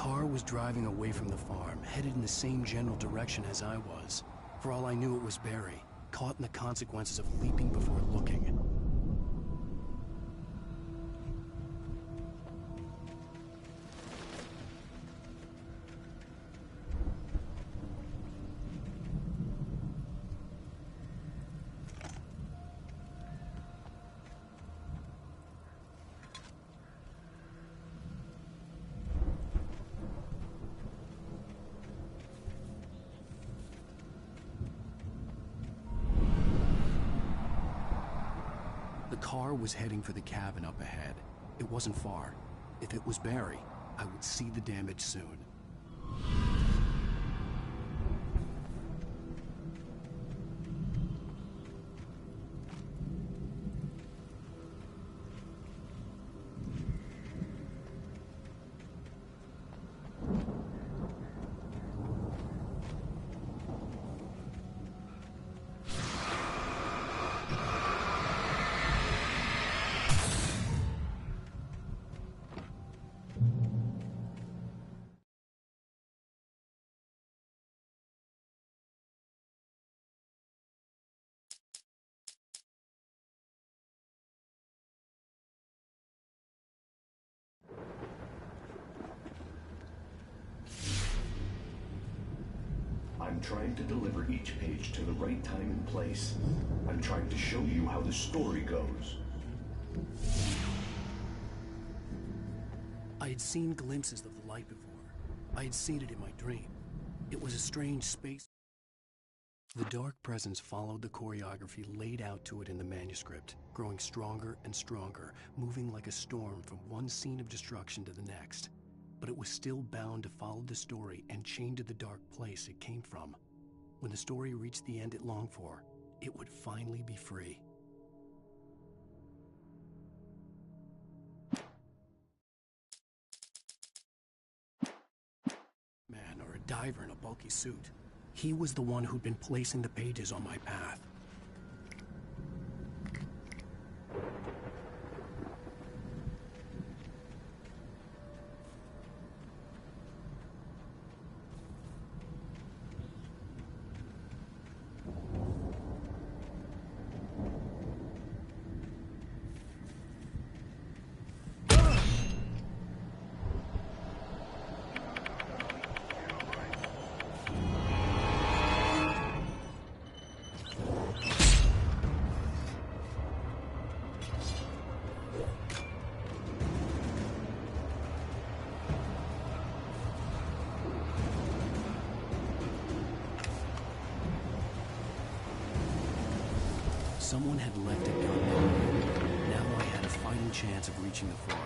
car was driving away from the farm, headed in the same general direction as I was. For all I knew, it was Barry, caught in the consequences of leaping before looking. The car was heading for the cabin up ahead. It wasn't far. If it was Barry, I would see the damage soon. I'm trying to deliver each page to the right time and place. I'm trying to show you how the story goes. I had seen glimpses of the light before. I had seen it in my dream. It was a strange space. The dark presence followed the choreography laid out to it in the manuscript, growing stronger and stronger, moving like a storm from one scene of destruction to the next. But it was still bound to follow the story and chained to the dark place it came from. When the story reached the end it longed for, it would finally be free. Man, or a diver in a bulky suit. He was the one who'd been placing the pages on my path. Someone had left a gun behind. Now I had a fighting chance of reaching the farm.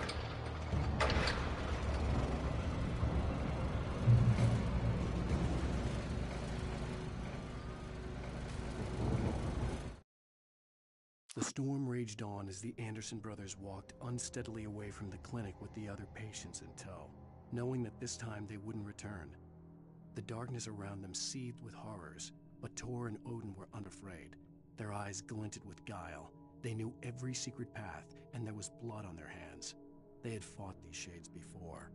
The storm raged on as the Anderson brothers walked unsteadily away from the clinic with the other patients in tow, knowing that this time they wouldn't return. The darkness around them seethed with horrors, but Tor and Odin were unafraid. Their eyes glinted with guile. They knew every secret path, and there was blood on their hands. They had fought these shades before.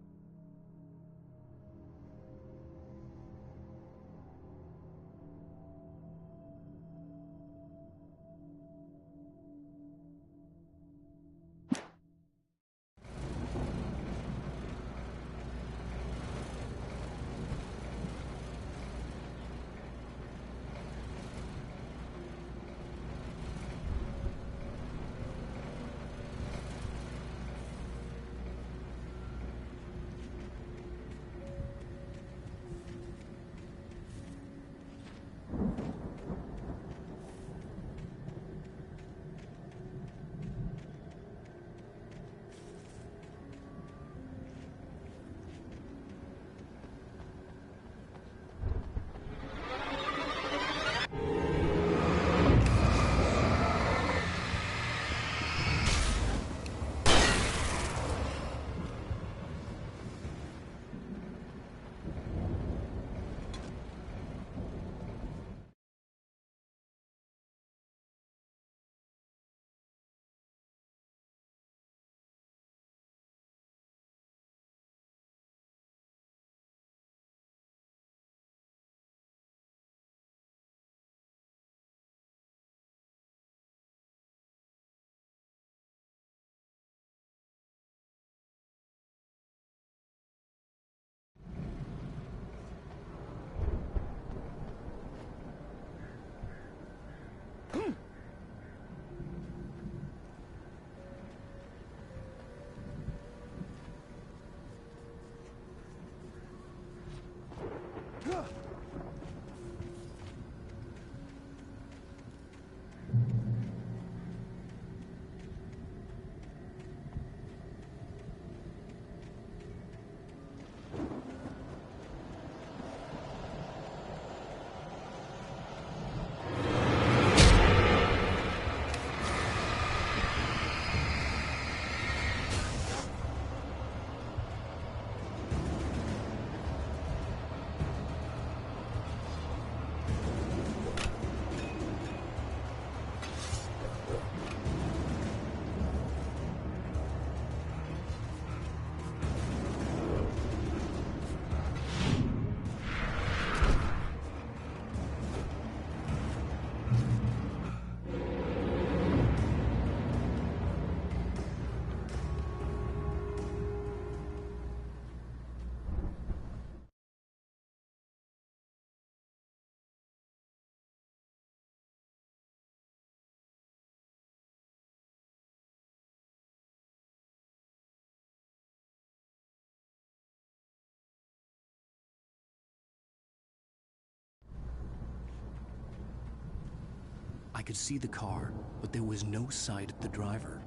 could see the car, but there was no sight of the driver.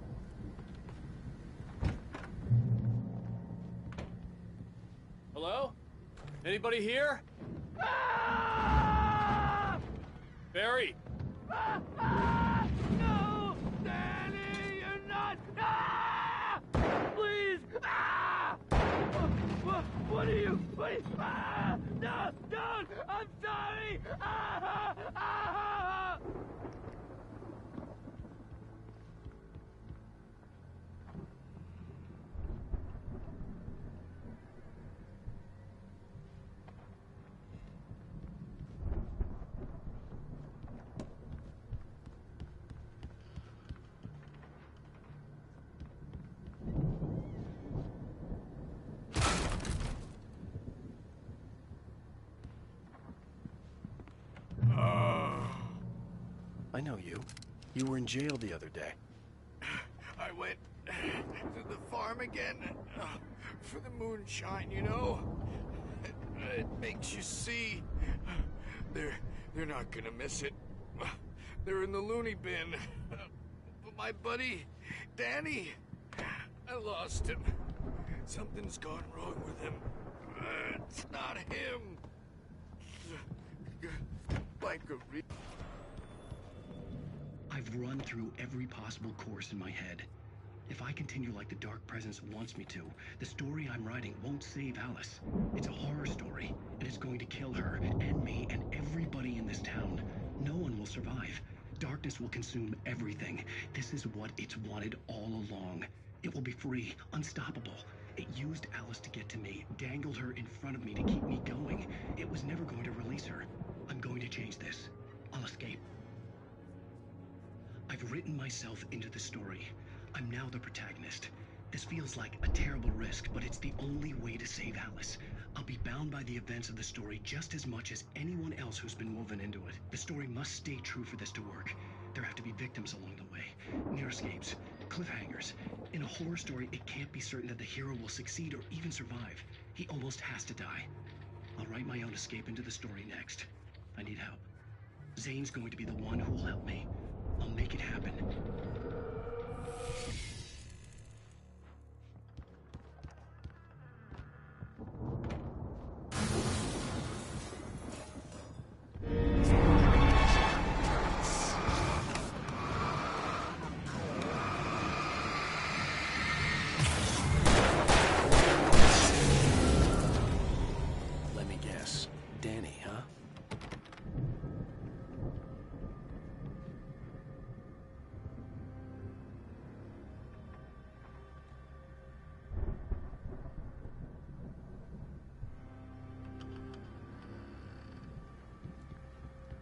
Hello? Anybody here? Barry! No! Danny, you're not! Please! What are you? No! Don't! I'm sorry! I know you. You were in jail the other day. I went to the farm again for the moonshine, you know? It makes you see. They're not gonna miss it. They're in the loony bin. But my buddy, Danny, I lost him. Something's gone wrong with him. It's not him. Like a I've run through every possible course in my head. If I continue like the Dark Presence wants me to, the story I'm writing won't save Alice. It's a horror story, and it's going to kill her, and me, and everybody in this town. No one will survive. Darkness will consume everything. This is what it's wanted all along. It will be free, unstoppable. It used Alice to get to me, dangled her in front of me to keep me going. It was never going to release her. I'm going to change this. I'll escape. I've written myself into the story. I'm now the protagonist. This feels like a terrible risk, but it's the only way to save Alice. I'll be bound by the events of the story just as much as anyone else who's been woven into it. The story must stay true for this to work. There have to be victims along the way, near escapes, cliffhangers. In a horror story, it can't be certain that the hero will succeed or even survive. He almost has to die. I'll write my own escape into the story next. I need help. Zane's going to be the one who will help me. I'll make it happen. Let me guess. Danny, huh?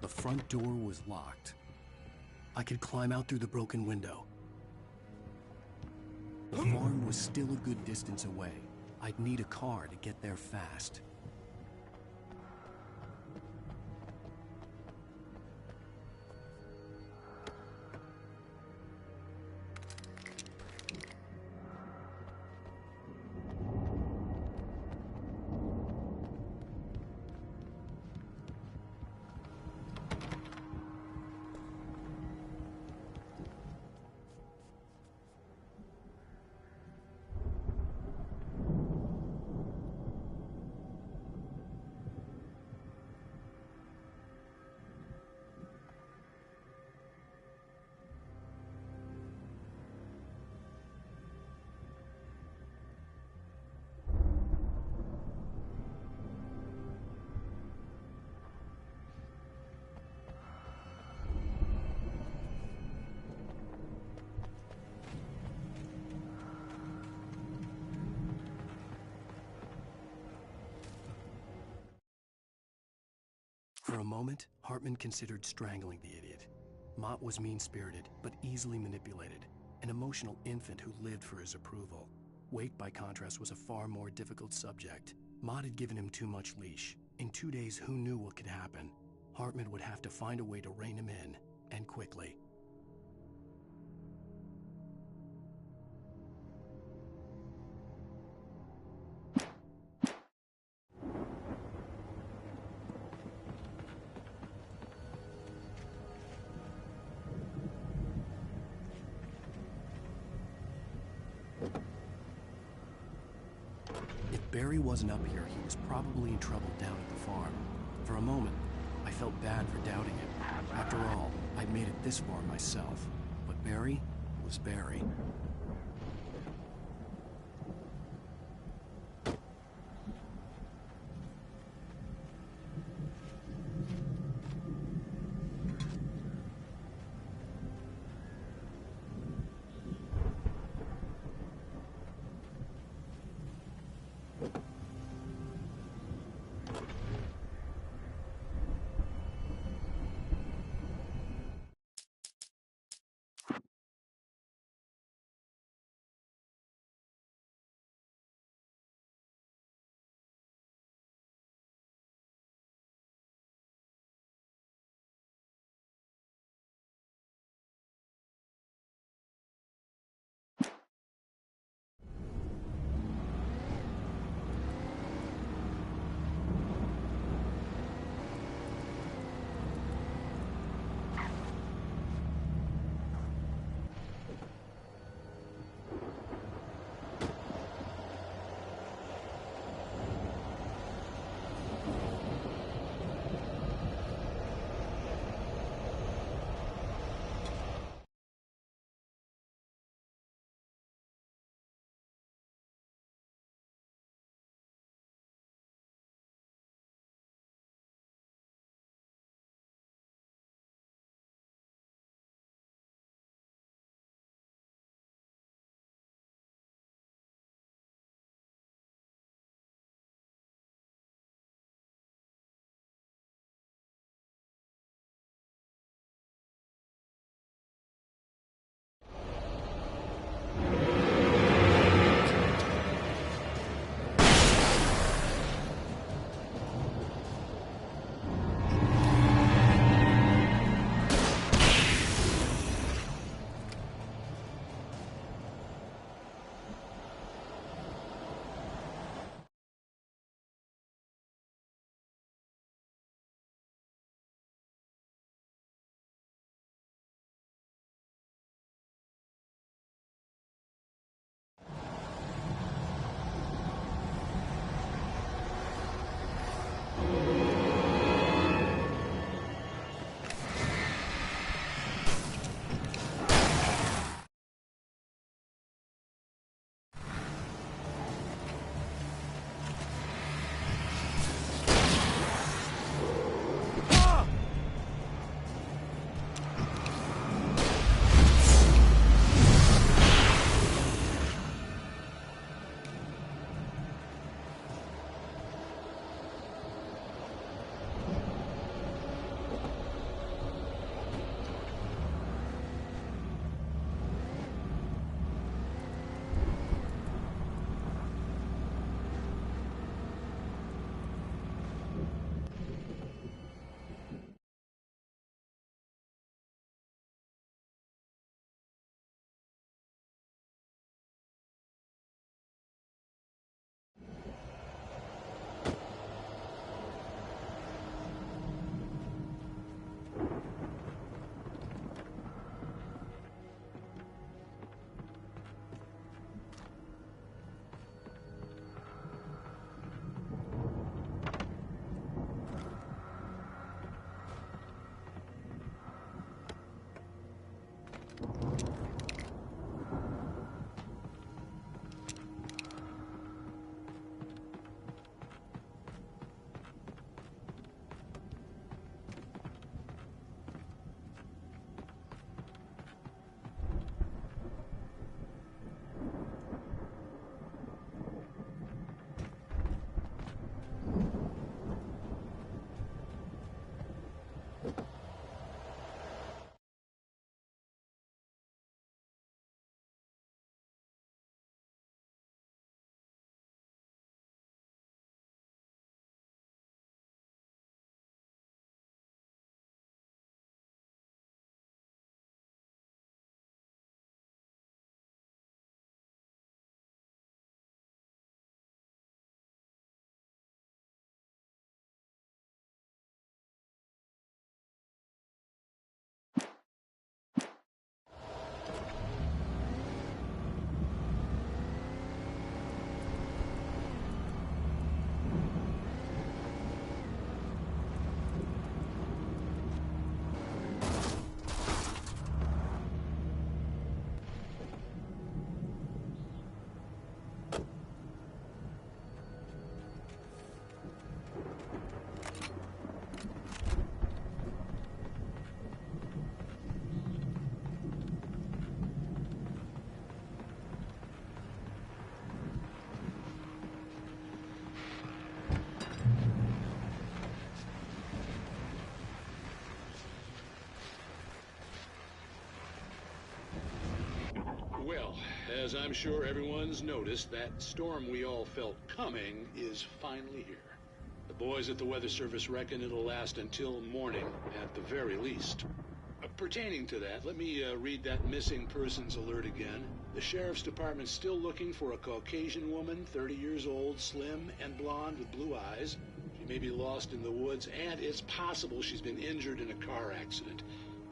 The front door was locked. I could climb out through the broken window. The farm was still a good distance away. I'd need a car to get there fast. For a moment, Hartman considered strangling the idiot. Mott was mean-spirited, but easily manipulated, an emotional infant who lived for his approval. Wake, by contrast, was a far more difficult subject. Mott had given him too much leash. In 2 days, who knew what could happen? Hartman would have to find a way to rein him in, and quickly. Barry wasn't up here, he was probably in trouble down at the farm. For a moment, I felt bad for doubting him. After all, I'd made it this far myself. But Barry was Barry. Well, as I'm sure everyone's noticed, that storm we all felt coming is finally here. The boys at the Weather Service reckon it'll last until morning, at the very least. Pertaining to that, let me read that missing persons alert again. The Sheriff's Department's still looking for a Caucasian woman, 30 years old, slim and blonde with blue eyes. She may be lost in the woods, and it's possible she's been injured in a car accident.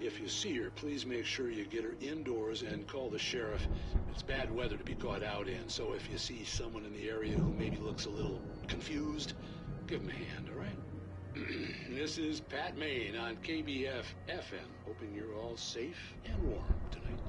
If you see her, please make sure you get her indoors and call the sheriff. It's bad weather to be caught out in, so if you see someone in the area who maybe looks a little confused, give him a hand, all right? This is Pat Maine on KBF FM, hoping you're all safe and warm tonight.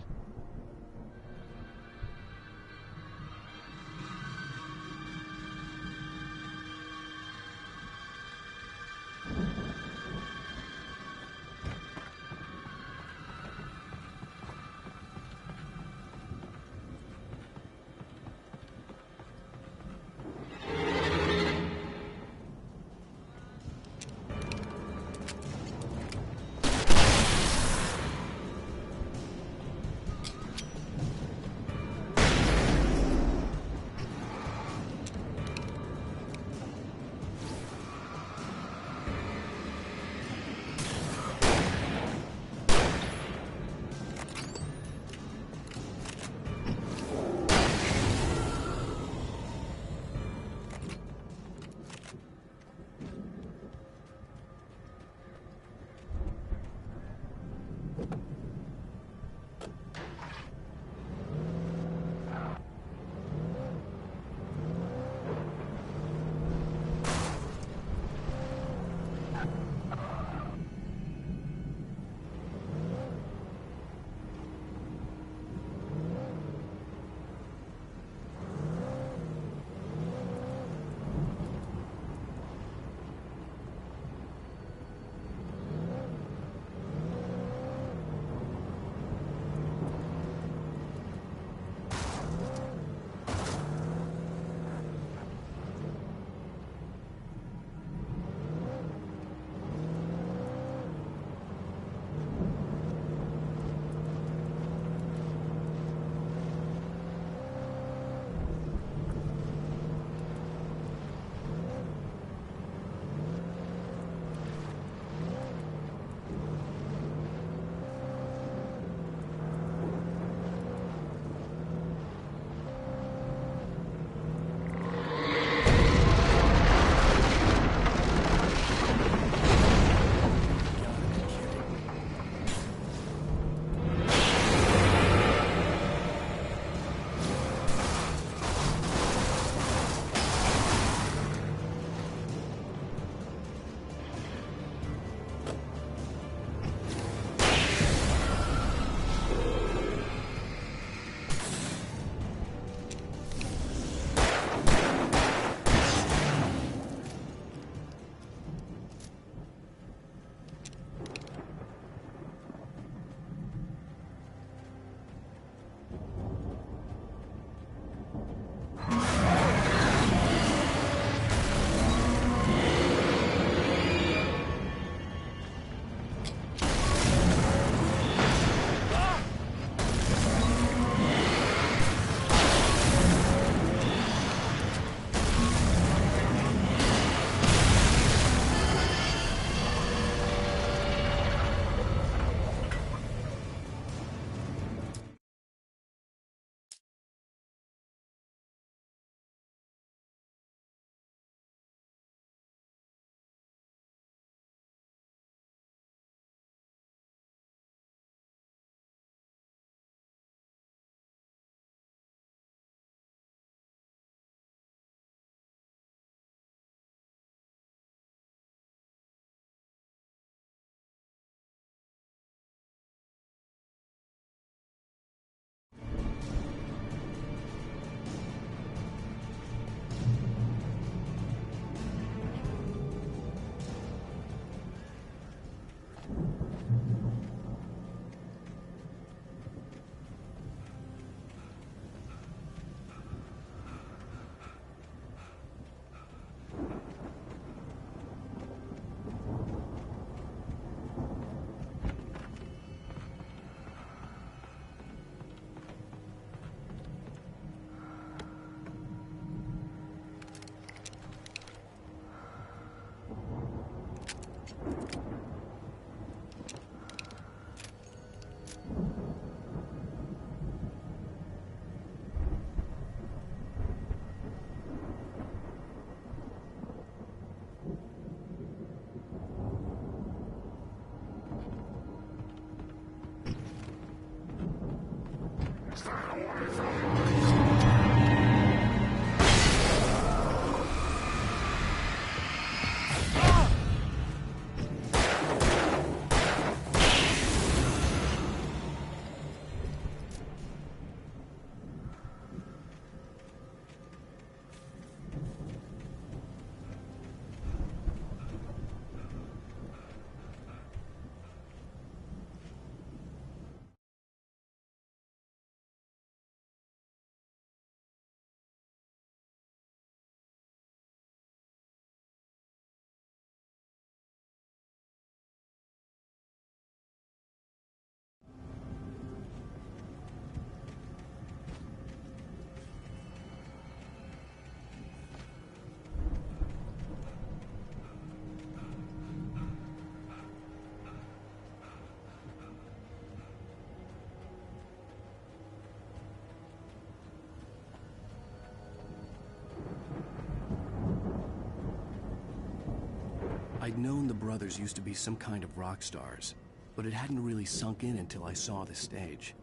I'd known the brothers used to be some kind of rock stars, but it hadn't really sunk in until I saw the stage.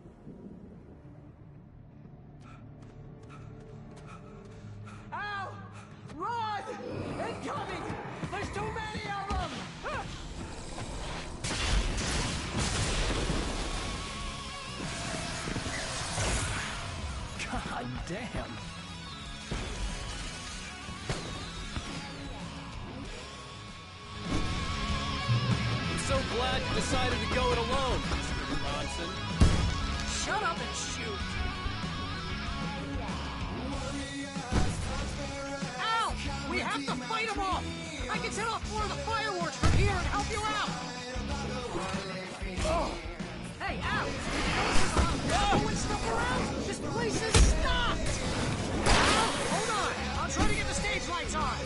Ow! Run! Incoming! There's too many of them! God damn! So glad you decided to go it alone, Mr. Bronson. Shut up and shoot! Ow! We have to fight them off! I can set off more of the fireworks from here and help you out! Oh. Hey, Al! Throwing stuff around? This place is stopped! Al, hold on! I'll try to get the stage lights on!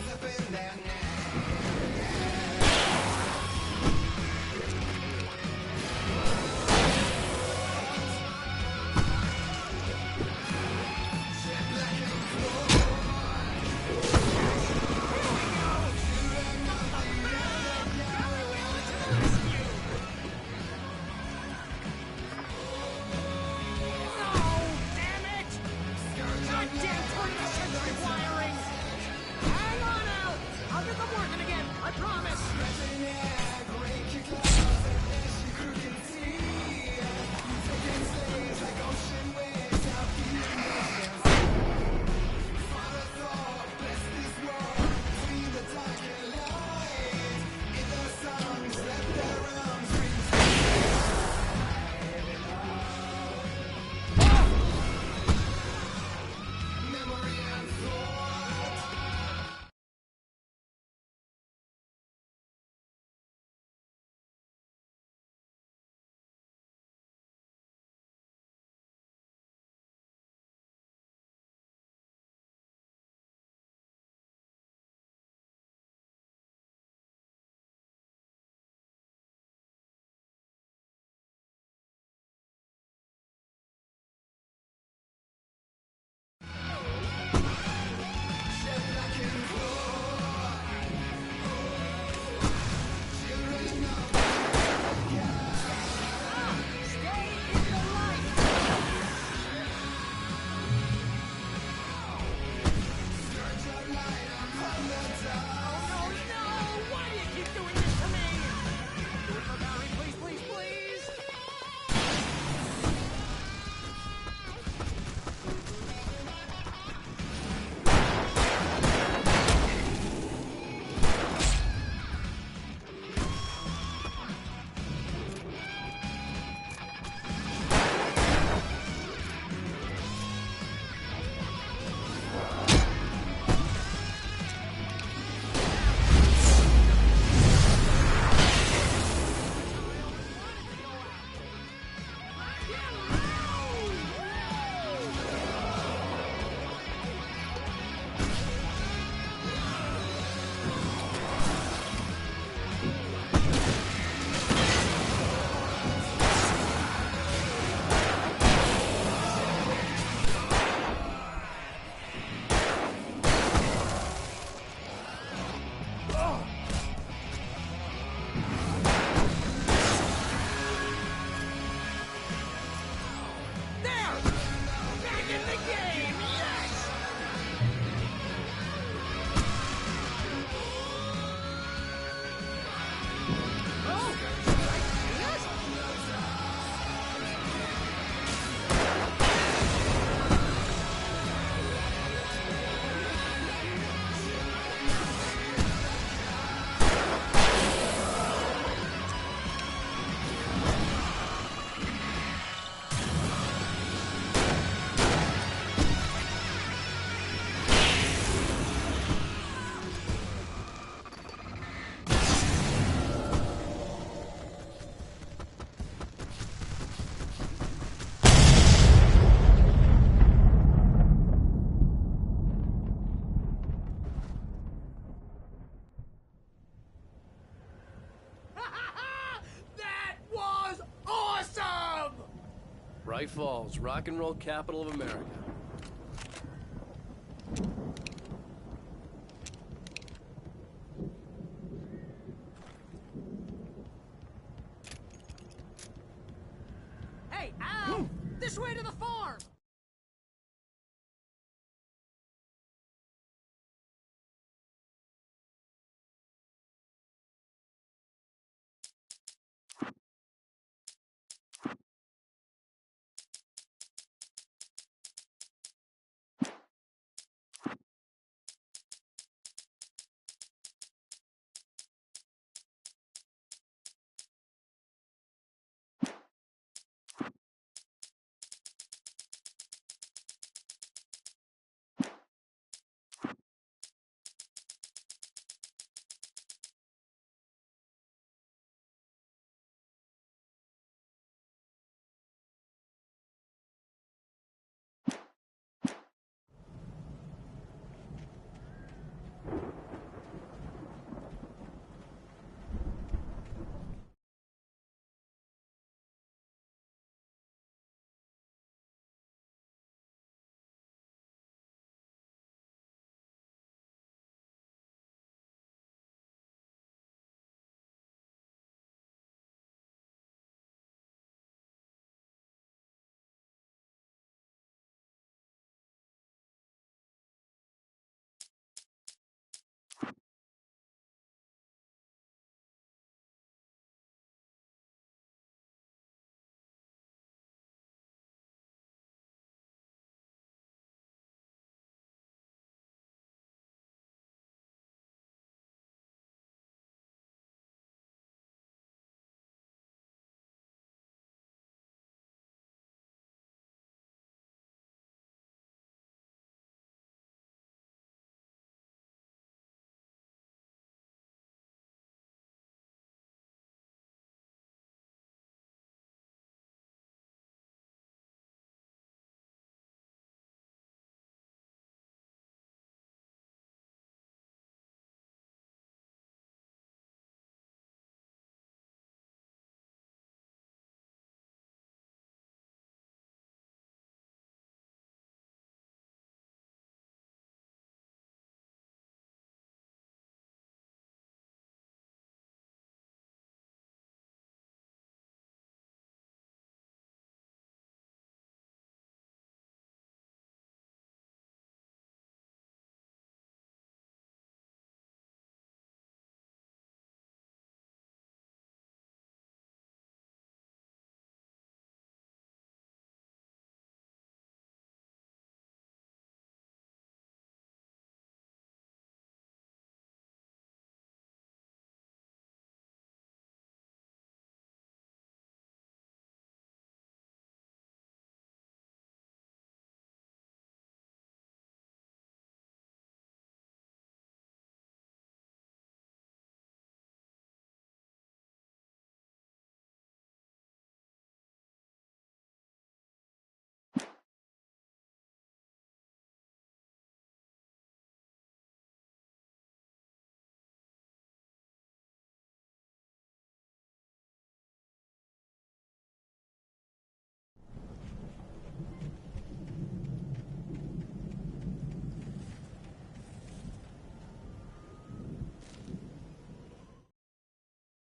Bright Falls, rock and roll capital of America. Hey, Al! This way to the farm!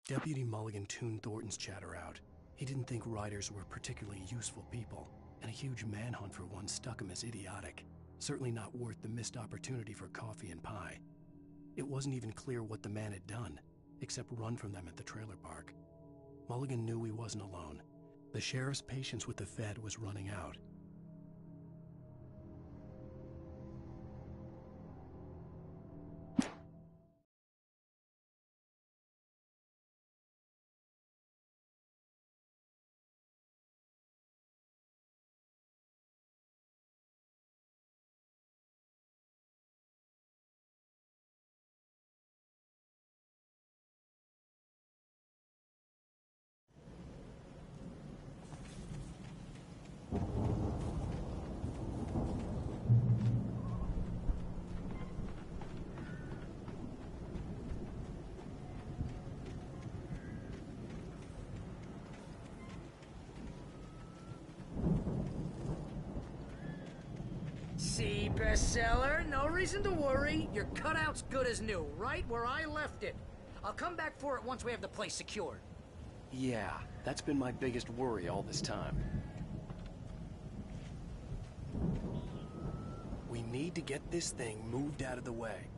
Deputy Mulligan tuned Thornton's chatter out. He didn't think riders were particularly useful people, and a huge manhunt for one struck him as idiotic. Certainly not worth the missed opportunity for coffee and pie. It wasn't even clear what the man had done, except run from them at the trailer park. Mulligan knew he wasn't alone. The sheriff's patience with the Fed was running out. See, bestseller, no reason to worry. Your cutout's good as new, right where I left it. I'll come back for it once we have the place secured. Yeah, that's been my biggest worry all this time. We need to get this thing moved out of the way.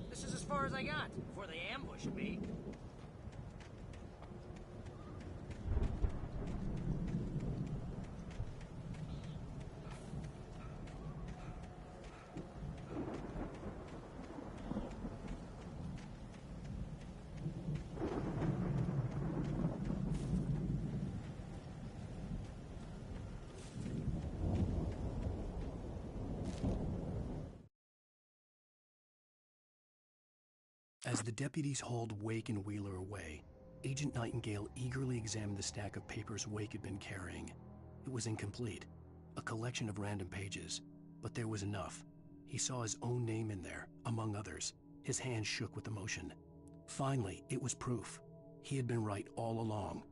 This is as far as I got before they ambushed me. As the deputies hauled Wake and Wheeler away, Agent Nightingale eagerly examined the stack of papers Wake had been carrying. It was incomplete, a collection of random pages, but there was enough. He saw his own name in there, among others. His hands shook with emotion. Finally, it was proof. He had been right all along.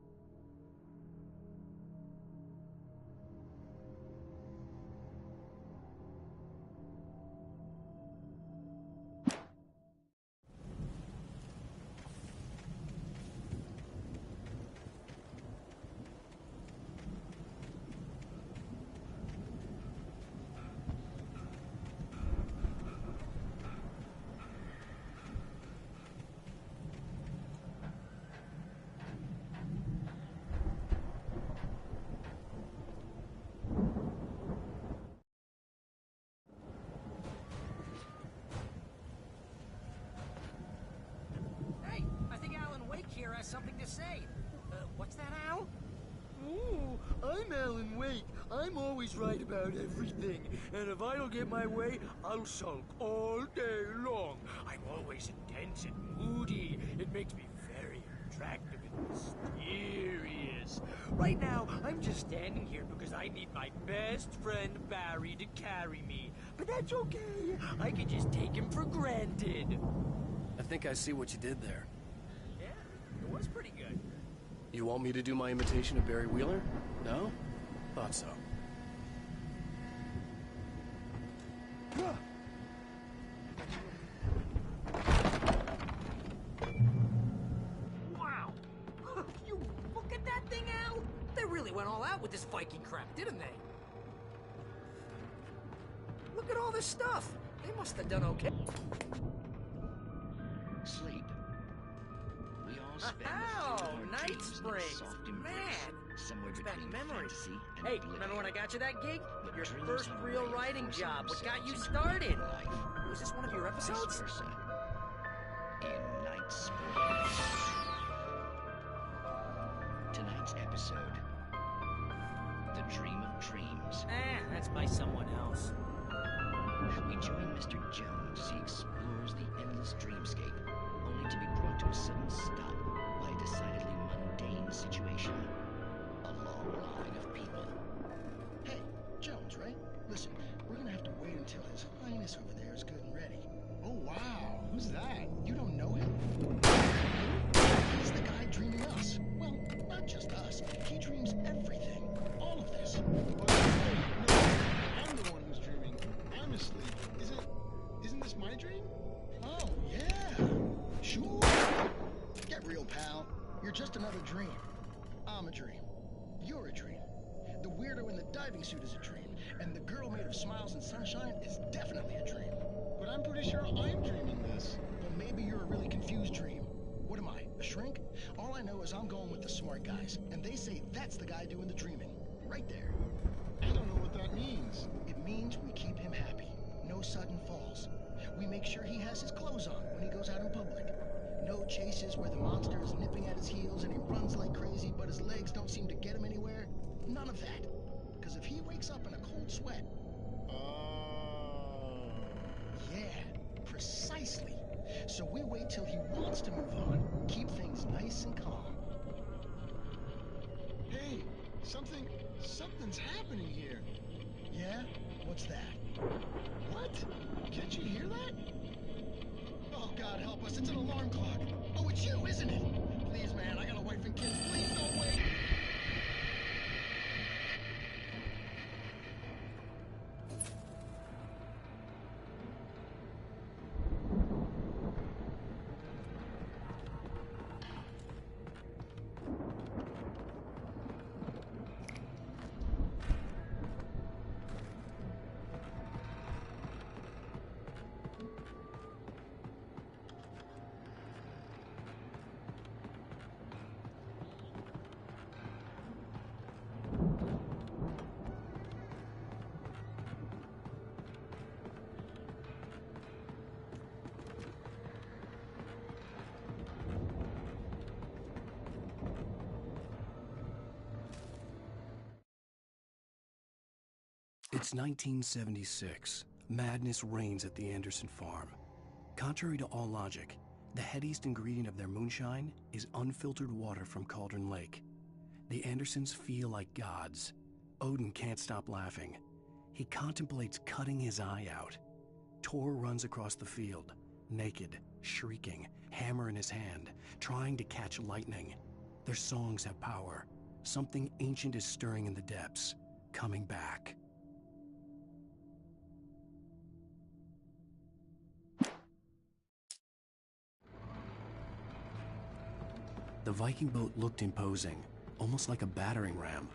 Something to say. What's that, Al? Ooh, I'm Alan Wake. I'm always right about everything. And if I don't get my way, I'll sulk all day long. I'm always intense and moody. It makes me very attractive and mysterious. Right now, I'm just standing here because I need my best friend Barry to carry me. But that's okay. I can just take him for granted. I think I see what you did there. It was pretty good. You want me to do my imitation of Barry Wheeler? No? Thought so. Wow! You look at that thing, Al! They really went all out with this Viking crap, didn't they? Look at all this stuff! They must have done okay. Sleep. We all spend Oh, our Night dreams in a Springs! soft embrace, Man! somewhere Brings back between memories. fantasy and Hey, oblivion. remember when I got you that gig? But Your dreams first have a real way of writing forcing job. What got you themselves started? into life. Was this one of your episodes? Vice versa. In Night Springs. Tonight's episode: The Dream of Dreams. That's by someone else. We join Mr. Jones as he explores the endless dreamscape, only to be brought to a sudden stop by a decidedly mundane situation. A long line of people. Hey, Jones, right? Listen, we're gonna have to wait until His Highness over there is good and ready. Oh, wow. Who's that? You don't know him? He's the guy dreaming us. Well, not just us. He dreams everything. All of this. But wait, no. I'm the one who's dreaming. I'm asleep. Isn't this my dream? Oh, yeah. Sure. Get real, pal. You're just another dream. I'm a dream. You're a dream. The weirdo in the diving suit is a dream. And the girl made of smiles and sunshine is definitely a dream. But I'm pretty sure I'm dreaming this. Well, maybe you're a really confused dream. What am I, a shrink? All I know is I'm going with the smart guys, and they say that's the guy doing the dreaming. Right there. I don't know what that means. It means we keep him happy. No sudden falls. We make sure he has his clothes on when he goes out in public. No chases where the monster is nipping at his heels and he runs like crazy, but his legs don't seem to get him anywhere. None of that. Because if he wakes up in a cold sweat... Yeah, precisely. So we wait till he wants to move on. Keep things nice and calm. Hey, something's happening here. Yeah? What's that? What? Can't you hear that? Oh, God help us, it's an alarm clock. Oh, it's you, isn't it? Please, man, I got a wife and kids. Please don't wait. It's 1976. Madness reigns at the Anderson farm. Contrary to all logic, the headiest ingredient of their moonshine is unfiltered water from Cauldron Lake. The Andersons feel like gods. Odin can't stop laughing. He contemplates cutting his eye out. Tor runs across the field, naked, shrieking, hammer in his hand, trying to catch lightning. Their songs have power. Something ancient is stirring in the depths, coming back. The Viking boat looked imposing, almost like a battering ram.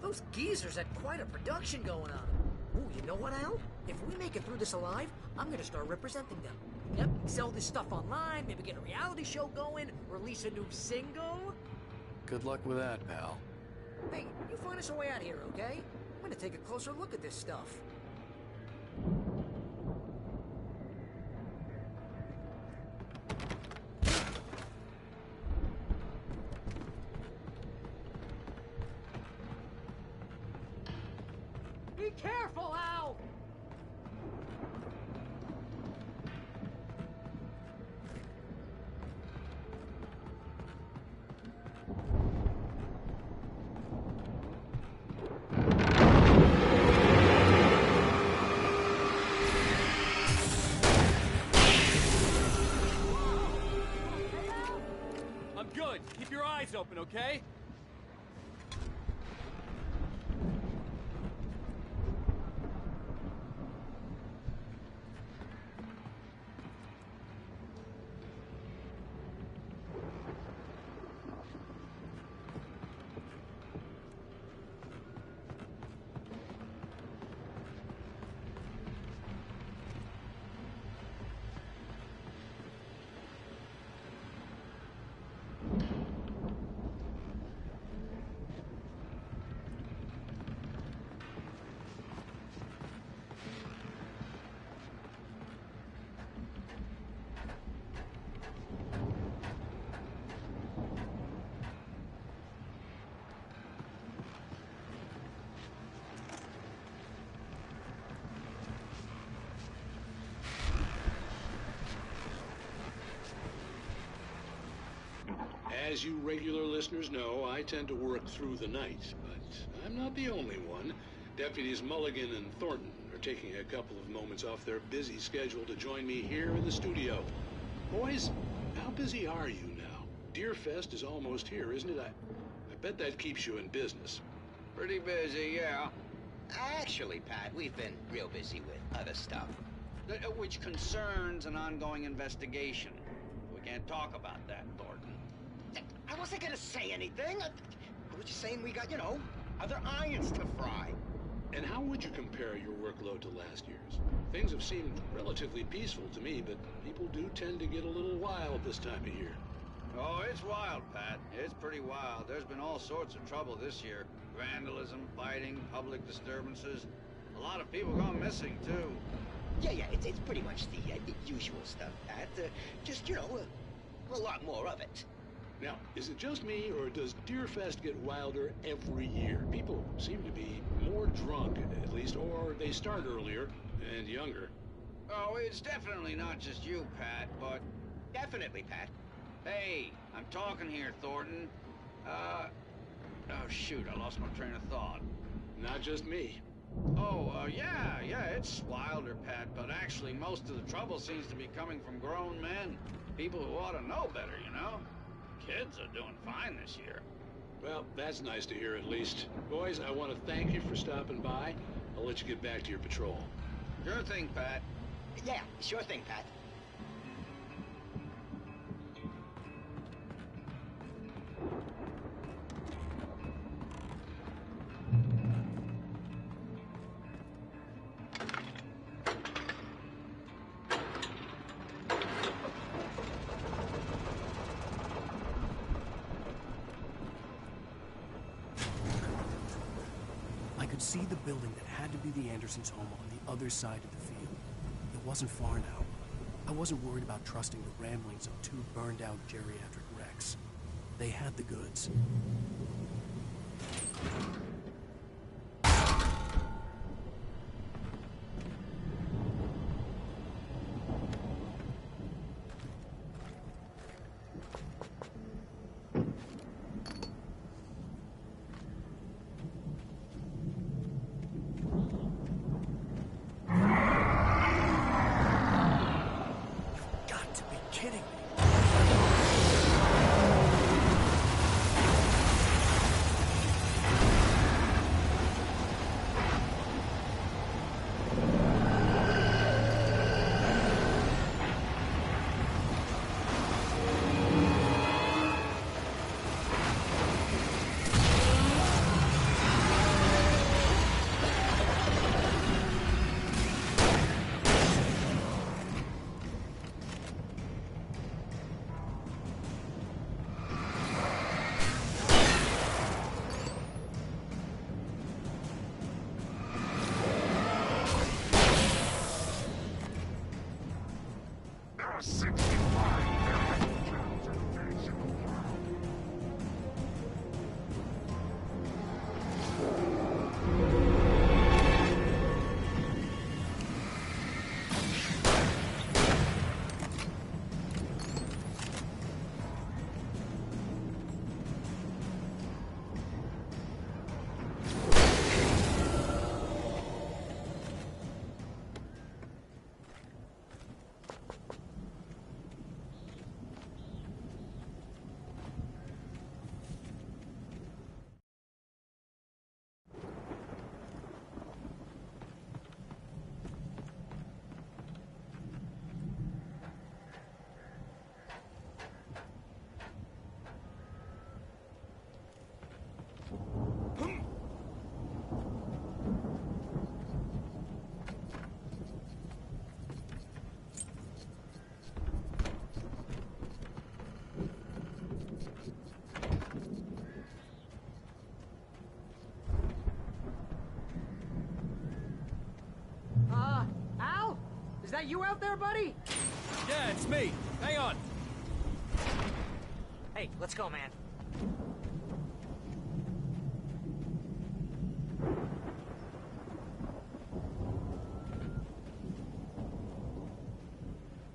Those geezers had quite a production going on. Ooh, you know what, Al? If we make it through this alive, I'm gonna start representing them. Yep, sell this stuff online, maybe get a reality show going, release a new single. Good luck with that, pal. Hey, you find us a way out of here, okay? I'm gonna take a closer look at this stuff. Be careful, Al! I'm good. Keep your eyes open, okay? As you regular listeners know, I tend to work through the night, but I'm not the only one. Deputies Mulligan and Thornton are taking a couple of moments off their busy schedule to join me here in the studio. Boys, how busy are you now? Deerfest is almost here, isn't it? I bet that keeps you in business. Pretty busy, yeah. Actually, Pat, we've been real busy with other stuff, which concerns an ongoing investigation. We can't talk about that, Thornton. I wasn't gonna say anything. I was just saying we got, other irons to fry. And how would you compare your workload to last year's? Things have seemed relatively peaceful to me, but people do tend to get a little wild this time of year. Oh, it's wild, Pat. It's pretty wild. There's been all sorts of trouble this year. Vandalism, fighting, public disturbances. A lot of people gone missing, too. Yeah, it's pretty much the usual stuff, Pat. Just, a lot more of it. Now, is it just me, or does Deerfest get wilder every year? People seem to be more drunk, at least, or they start earlier and younger. Oh, it's definitely not just you, Pat, but... Definitely, Pat. Hey, I'm talking here, Thornton. Oh, shoot, I lost my train of thought. Not just me. Oh, yeah, it's wilder, Pat, but actually most of the trouble seems to be coming from grown men. People who ought to know better, Kids are doing fine this year. Well, that's nice to hear at least. Boys, I want to thank you for stopping by. I'll let you get back to your patrol. Sure thing, Pat. Yeah, sure thing, Pat. See the building that had to be the Andersons' home on the other side of the field. It wasn't far now. I wasn't worried about trusting the ramblings of two burned-out geriatric wrecks. They had the goods. Is that you out there, buddy? Yeah, it's me. Hang on. Hey, let's go, man.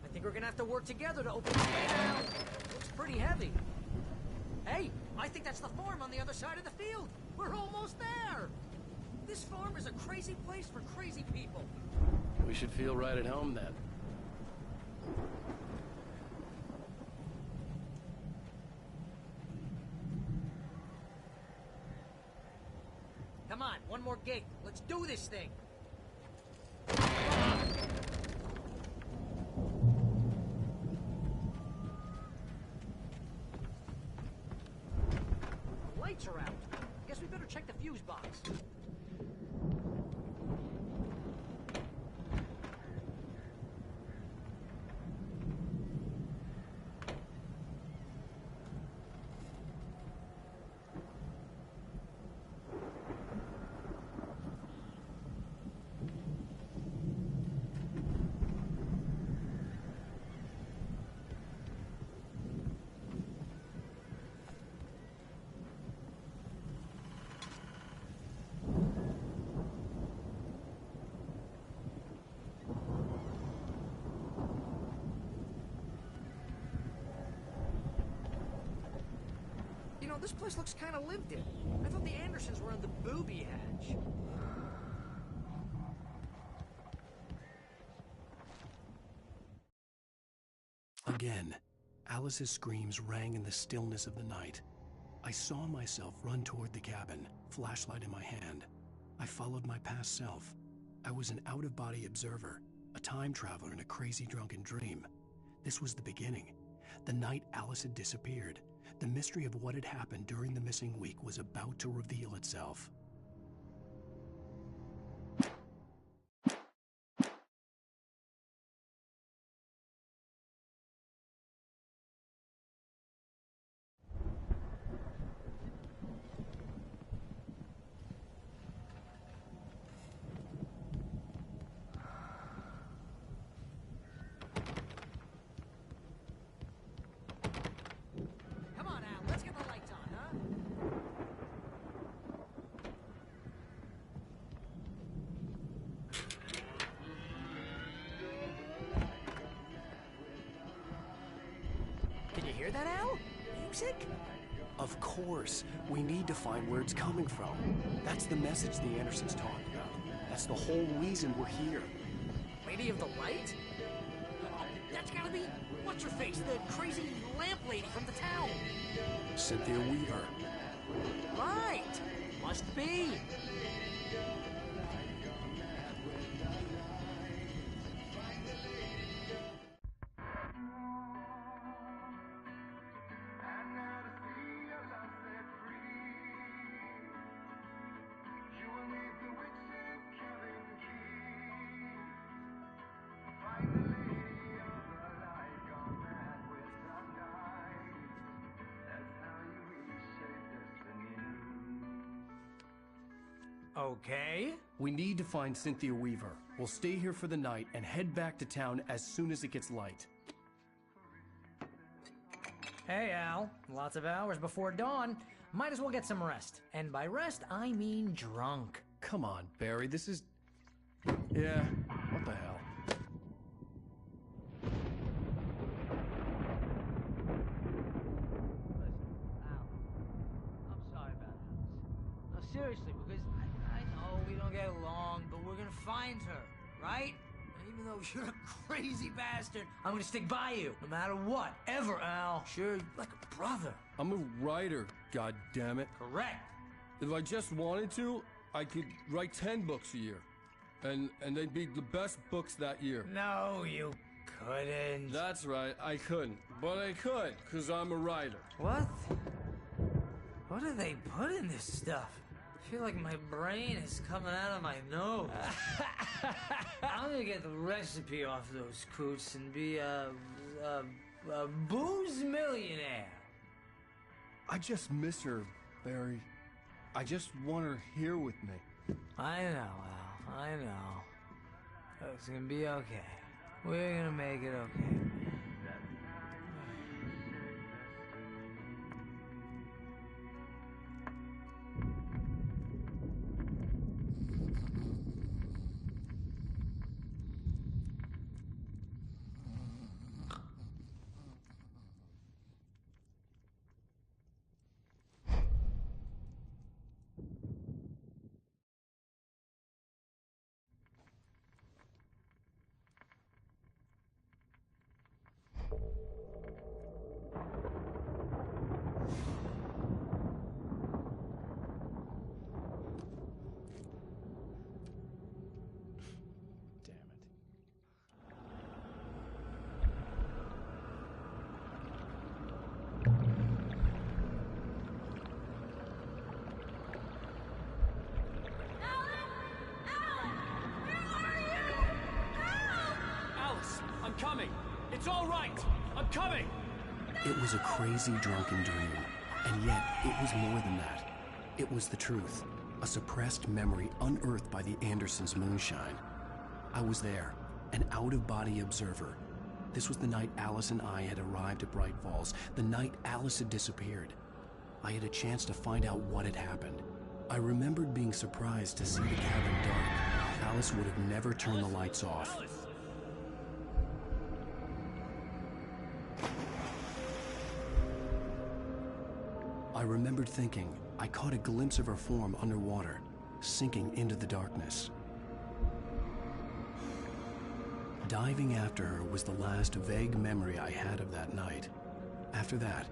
I think we're gonna have to work together to open this gate now. Looks pretty heavy. Hey, I think that's the farm on the other side of the field. We're almost there. This farm is a crazy place for crazy people. We should feel right at home then. Come on, one more gate. Let's do this thing. The lights are out. Guess we better check the fuse box. You know, this place looks kind of lived in. I thought the Andersons were on the booby hatch. Again, Alice's screams rang in the stillness of the night. I saw myself run toward the cabin, flashlight in my hand. I followed my past self. I was an out-of-body observer, a time traveler in a crazy drunken dream. This was the beginning. The night Alice had disappeared. The mystery of what had happened during the missing week was about to reveal itself. Come on, Al, let's get the lights on, huh? Can you hear that, Al? Music? Of course. We need to find where it's coming from. That's the message the Andersons talked about. That's the whole reason we're here. Lady of the Light? Oh, that's gotta be... What's-her-face, the crazy lamp lady from the town. Cynthia Weaver. Right! Must be. Okay. We need to find Cynthia Weaver. We'll stay here for the night and head back to town as soon as it gets light. Hey, Al. Lots of hours before dawn. Might as well get some rest. And by rest, I mean drunk. Come on, Barry, this is... Yeah, what the hell? I'm sorry about this. No, seriously, because I know we don't get along, but we're gonna find her, right? And even though you're a crazy bastard, I'm gonna stick by you, no matter what, ever, Al. Sure, like a brother. I'm a writer, goddammit. Correct. If I just wanted to, I could write 10 books a year. And they'd be the best books that year. No, you couldn't. That's right, I couldn't. But I could, because I'm a writer. What? What do they put in this stuff? I feel like my brain is coming out of my nose. I'm gonna get the recipe off those coots and be a booze millionaire. I just miss her, Barry. I just want her here with me. I know, Al. I know. It's gonna be okay. We're gonna make it okay. I'm coming! It's all right! I'm coming! It was a crazy, drunken dream, and yet it was more than that. It was the truth, a suppressed memory unearthed by the Andersons' moonshine. I was there, an out-of-body observer. This was the night Alice and I had arrived at Bright Falls, the night Alice had disappeared. I had a chance to find out what had happened. I remembered being surprised to see the cabin dark. Alice would have never turned the lights off. Alice! I remembered thinking I caught a glimpse of her form underwater, sinking into the darkness. Diving after her was the last vague memory I had of that night. After that,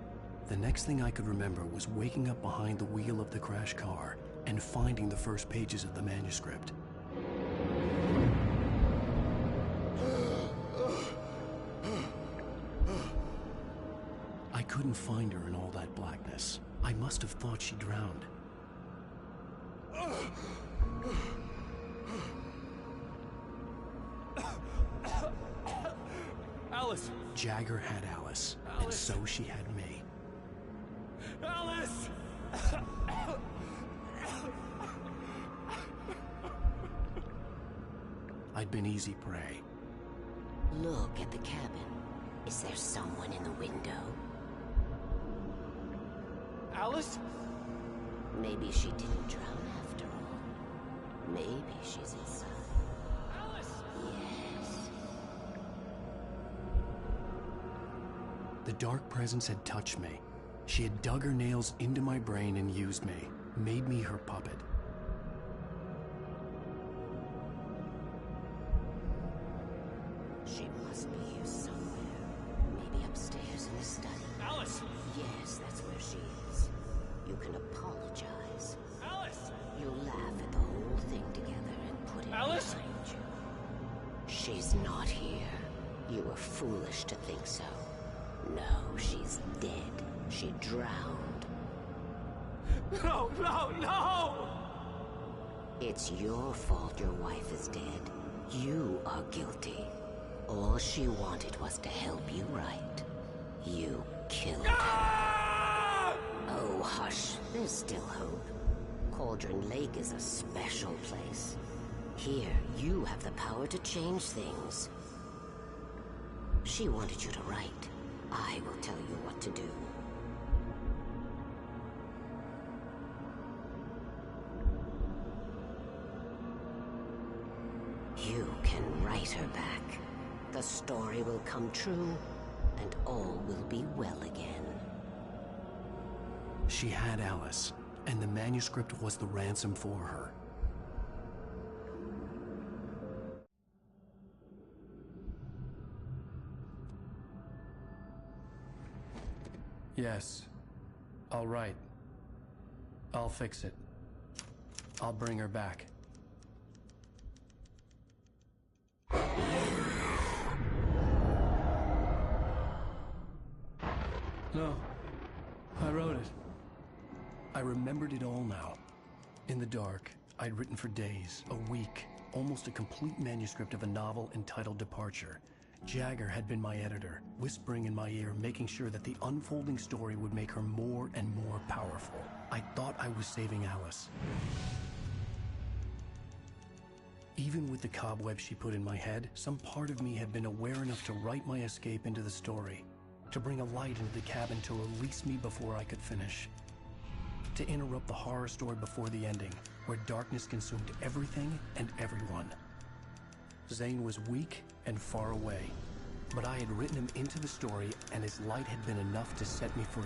the next thing I could remember was waking up behind the wheel of the crashed car and finding the first pages of the manuscript. I couldn't find her in all that blackness. I must have thought she drowned. Alice! Jagger had Alice, and so she had me. Alice! I'd been easy prey. Look at the cabin. Is there someone in the window? Alice? Maybe she didn't drown after all. Maybe she's inside. Alice! Yes. The dark presence had touched me. She had dug her nails into my brain and used me, made me her puppet. She must be here somewhere. Maybe upstairs in the study. Alice! Yes, that's where she is. You can apologize. Alice! You'll laugh at the whole thing together and put it Alice? behind you. She's not here. You were foolish to think so. No, she's dead. She drowned. No, no, no! It's your fault your wife is dead. You are guilty. All she wanted was to help you right. You killed her. Oh, hush. There's still hope. Cauldron Lake is a special place. Here, you have the power to change things. She wanted you to write. I will tell you what to do. You can write her back. The story will come true, and all will be well again. She had Alice, and the manuscript was the ransom for her. Yes, I'll write. I'll fix it. I'll bring her back. No, I wrote it. I remembered it all now. In the dark, I'd written for days, a week, almost a complete manuscript of a novel entitled Departure. Jagger had been my editor, whispering in my ear, making sure that the unfolding story would make her more and more powerful. I thought I was saving Alice. Even with the cobweb she put in my head, some part of me had been aware enough to write my escape into the story, to bring a light into the cabin to release me before I could finish, to interrupt the horror story before the ending, where darkness consumed everything and everyone. Zane was weak and far away, but I had written him into the story, and his light had been enough to set me free.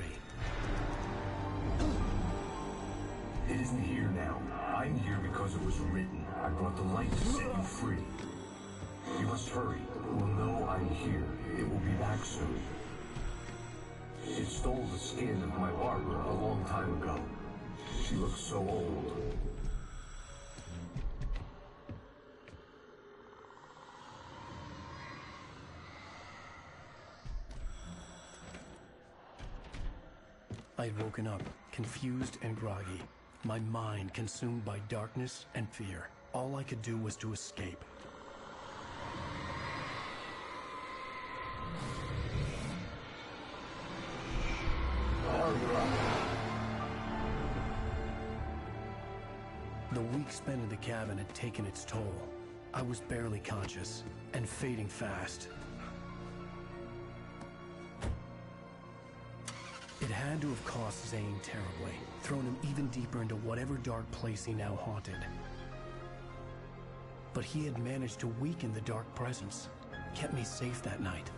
It isn't here now. I'm here because it was written. I brought the light to set you free. You must hurry. It will know I'm here. It will be back soon. It stole the skin of my Barbara a long time ago. She looks so old. I had woken up, confused and groggy, my mind consumed by darkness and fear. All I could do was to escape. The week spent in the cabin had taken its toll. I was barely conscious, and fading fast. It had to have cost Zane terribly, thrown him even deeper into whatever dark place he now haunted. But he had managed to weaken the dark presence, kept me safe that night.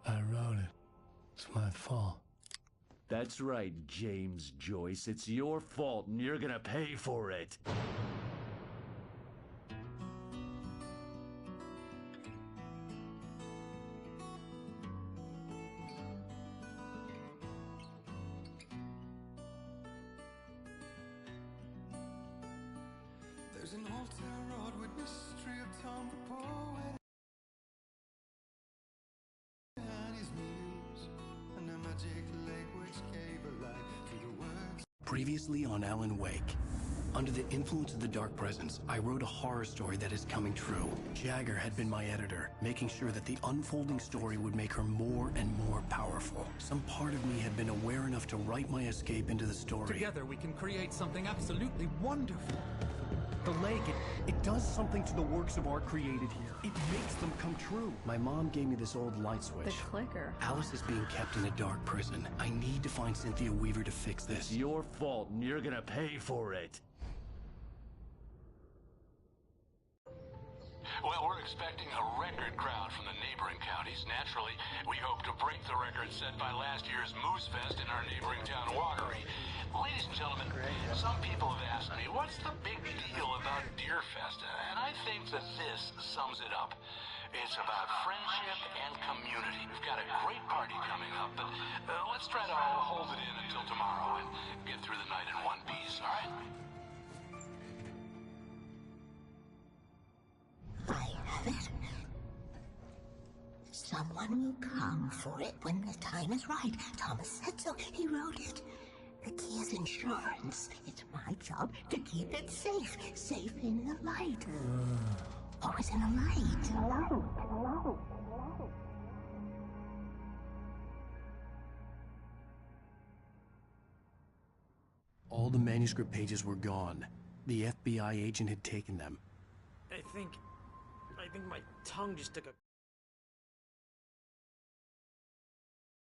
I wrote it. It's my fault. That's right, James Joyce. It's your fault, and you're gonna pay for it. There's an old town road with mystery of Tom the poet and his muse, and a magic lake which gave a light to the words. Previously on Alan Wake. Under the influence of the dark presence, I wrote a horror story that is coming true. Jagger had been my editor, making sure that the unfolding story would make her more and more powerful. Some part of me had been aware enough to write my escape into the story. Together we can create something absolutely wonderful. The lake, it does something to the works of art created here. It makes them come true. My mom gave me this old light switch. The clicker. Alice is being kept in a dark prison. I need to find Cynthia Weaver to fix this. It's your fault, and you're gonna pay for it. Well, we're expecting a record crowd from the neighboring counties. Naturally, we hope to break the record set by last year's Moose Fest in our neighboring town, Walkery. Ladies and gentlemen, some people have asked me, what's the big deal about Deer Fest? And I think that this sums it up. It's about friendship and community. We've got a great party coming up, but let's try to hold it in until tomorrow and get through the night in one piece, all right? I have it. Someone will come for it when the time is right. Thomas said so. He wrote it. The key is insurance. It's my job to keep it safe. Safe in the light. Always in the light. All the manuscript pages were gone. The FBI agent had taken them. I think my tongue just took a